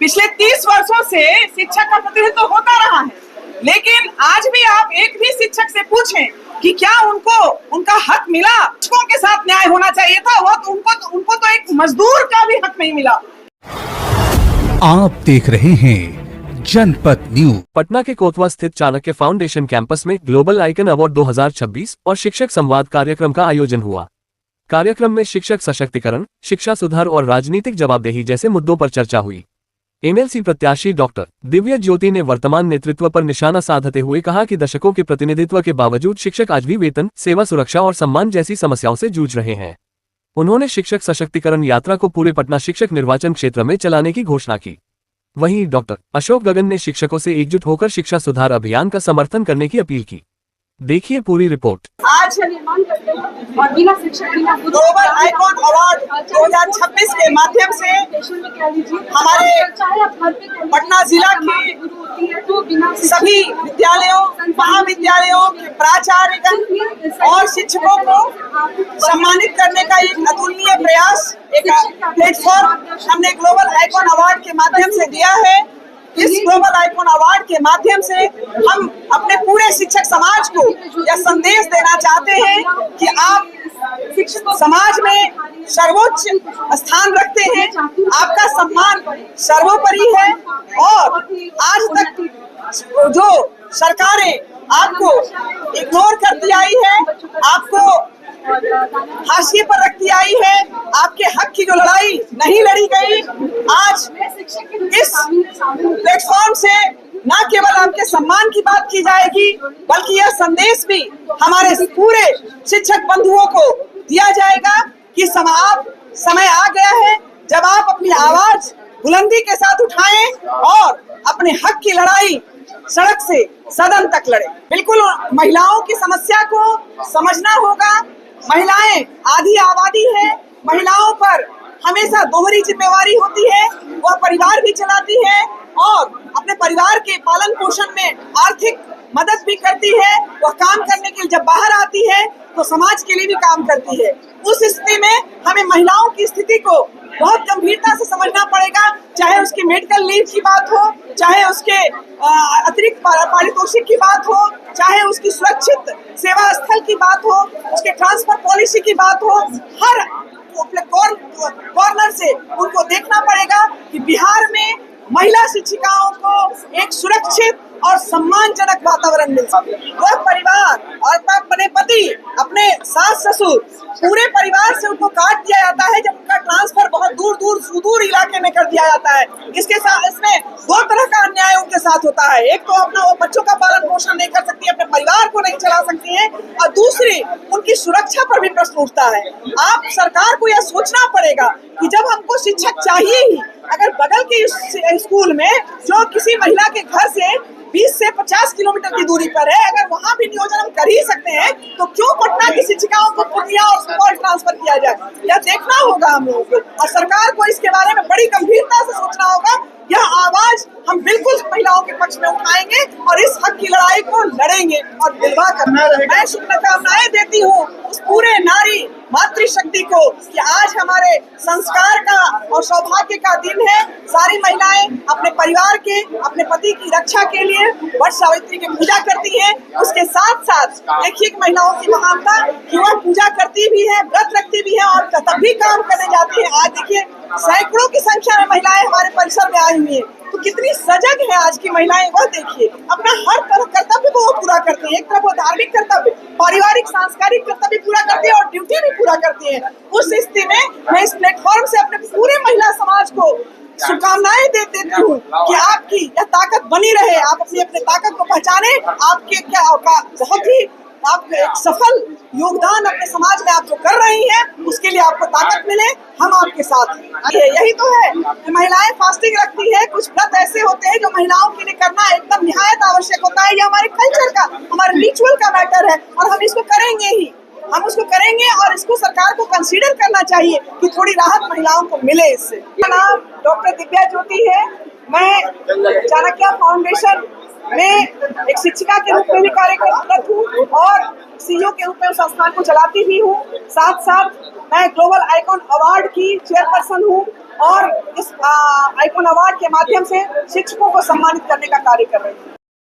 पिछले 30 वर्षों से शिक्षक का प्रतिनिधित्व होता रहा है, लेकिन आज भी आप एक भी शिक्षक से पूछें कि क्या उनको उनका हक मिला। शिक्षकों के साथ न्याय होना चाहिए था, वो तो उनको तो एक मजदूर का भी हक नहीं मिला। आप देख रहे हैं जनपद न्यूज। पटना के कोतवा स्थित चाणक्य फाउंडेशन कैंपस में ग्लोबल आइकन अवार्ड 2026 और शिक्षक संवाद कार्यक्रम का आयोजन हुआ। कार्यक्रम में शिक्षक सशक्तिकरण, शिक्षा सुधार और राजनीतिक जवाबदेही जैसे मुद्दों पर चर्चा हुई। एमएलसी प्रत्याशी डॉक्टर दिव्या ज्योति ने वर्तमान नेतृत्व पर निशाना साधते हुए कहा कि दशकों के प्रतिनिधित्व के बावजूद शिक्षक आज भी वेतन, सेवा सुरक्षा और सम्मान जैसी समस्याओं से जूझ रहे हैं। उन्होंने शिक्षक सशक्तिकरण यात्रा को पूरे पटना शिक्षक निर्वाचन क्षेत्र में चलाने की घोषणा की। वहीं डॉक्टर अशोक गगन ने शिक्षकों से एकजुट होकर शिक्षा सुधार अभियान का समर्थन करने की अपील की। देखिए पूरी रिपोर्ट। आज ग्लोबल आइकॉन अवार्ड 2026 के माध्यम से हमारे पटना जिला के सभी विद्यालयों, महाविद्यालयों के प्राचार्य और शिक्षकों को सम्मानित करने का एक अतुलनीय प्रयास, एक प्लेटफॉर्म हमने ग्लोबल आइकॉन अवार्ड के माध्यम से दिया है। इस ग्लोबल आइकॉन अवार्ड के माध्यम से हम अपने पूरे शिक्षक समाज को यह संदेश देना चाहते हैं कि आप समाज में सर्वोच्च स्थान रखते हैं, आपका सम्मान सर्वोपरि है। और आज तक जो सरकारें आपको इग्नोर करती आई है, आपको हाशिए पर रखती आई है, आपके हक की जो लड़ाई नहीं लड़ी गई, आज इस प्लेटफॉर्म से न केवल आपके सम्मान की बात की जाएगी, बल्कि यह संदेश भी हमारे पूरे शिक्षक बंधुओं को दिया जाएगा कि समय आ गया है जब आप अपनी आवाज बुलंदी के साथ उठाएं और अपने हक की लड़ाई सड़क से सदन तक लड़ें। बिल्कुल महिलाओं की समस्या को समझना होगा। महिलाएं आधी आबादी है, महिलाओं पर हमेशा दोहरी जिम्मेवारी होती है। वह परिवार भी चलाती है और अपने परिवार के पालन पोषण में आर्थिक मदद भी करती है। वह काम करने के लिए जब बाहर आती है तो समाज के लिए भी काम करती है। उस स्थिति में हमें महिलाओं की स्थिति को बहुत गंभीरता से समझना पड़ेगा, चाहे उसकी मेडिकल लीव की बात हो, चाहे उसके अतिरिक्त पारितोषिक की बात हो, चाहे उसकी सुरक्षित सेवा स्थल की बात हो, उसके ट्रांसफर पॉलिसी की बात हो। हर कॉर्नर से उनको देखना पड़ेगा कि बिहार में महिला शिक्षिकाओं को एक सुरक्षित और सम्मानजनक वातावरण मिल सके। वह परिवार और अपने पति, अपने सास ससुर, पूरे परिवार से उनको काट दिया जाता है जब उनका ट्रांसफर बहुत दूर सुदूर इलाके में कर दिया जाता है। इसके साथ इसमें दो तरह का अन्याय उनके साथ होता है। एक तो अपना वो बच्चों का पालन पोषण नहीं कर सकती, अपने परिवार को नहीं चला सकती है, और दूसरी उनकी सुरक्षा पर भी प्रश्न उठता है। आप सरकार को यह सोचना पड़ेगा कि जब हमको शिक्षक चाहिए ही, अगर बगल के स्कूल में जो किसी महिला के घर से 20 से 50 किलोमीटर की दूरी पर है, अगर वहाँ भी नियोजन हम कर ही सकते हैं तो क्यों पटना की शिक्षिकाओं को पूर्णिया और सुपौल ट्रांसफर किया जाए? यह देखना होगा हम लोगों को, और सरकार को इसके बारे में बड़ी गंभीरता से सोचना होगा। यह आवाज हम बिल्कुल महिलाओं के पक्ष में उठाएंगे और इस हक की लड़ाई को लड़ेंगे और निर्वाह करना रहेगा। मैं शुभकामनाएं देती हूँ उस पूरे नारी मातृशक्ति को कि आज हमारे संस्कार का और सौभाग्य का दिन है। सारी महिलाएं अपने परिवार के, अपने पति की रक्षा के लिए वट सावित्री की पूजा करती हैं। उसके साथ साथ देखिए महिलाओं की महानता कि वह पूजा करती भी है, व्रत रखती भी है और तब भी काम करने जाती है। आज देखिए सैकड़ों की संख्या में महिलाएं हमारे परिसर में आई हुई है, तो कितनी सजग है आज की महिलाएं। वह देखिए अपना हर तरह कर्तव्य को वो पूरा करते हैं। एक तरफ वो धार्मिक कर्तव्य, पारिवारिक सांस्कृतिक कर्तव्य पूरा करती है और ड्यूटी भी पूरा करती है। उस स्थिति में मैं इस प्लेटफॉर्म से अपने पूरे महिला समाज को शुभकामनाएं देती हूँ कि आपकी यह ताकत बनी रहे, आप अपनी ताकत को पहचाने। आपके क्या बहुत ही आप एक सफल योगदान अपने समाज में आप जो कर रही हैं, उसके लिए आपको ताकत मिले। हम आपके साथ हैं। यही तो है कि महिलाएं फास्टिंग रखती है। कुछ व्रत ऐसे होते हैं जो महिलाओं के लिए करना एकदम निहायत आवश्यक होता है। ये हमारे कल्चर का, हमारे रिचुअल का मैटर है और हम इसको करेंगे ही। हम उसको करेंगे और इसको सरकार को कंसीडर करना चाहिए कि थोड़ी राहत महिलाओं को मिले इससे। मेरा नाम डॉक्टर दिव्या ज्योति है। मैं चाणक्य फाउंडेशन मैं एक शिक्षिका के रूप में भी कार्यरत हूँ और सीईओ के रूप में उस संस्थान को चलाती भी हूँ। साथ साथ मैं ग्लोबल आइकॉन अवार्ड की चेयरपर्सन हूँ और इस आइकॉन अवार्ड के माध्यम से शिक्षकों को सम्मानित करने का कार्य कर रही हूँ।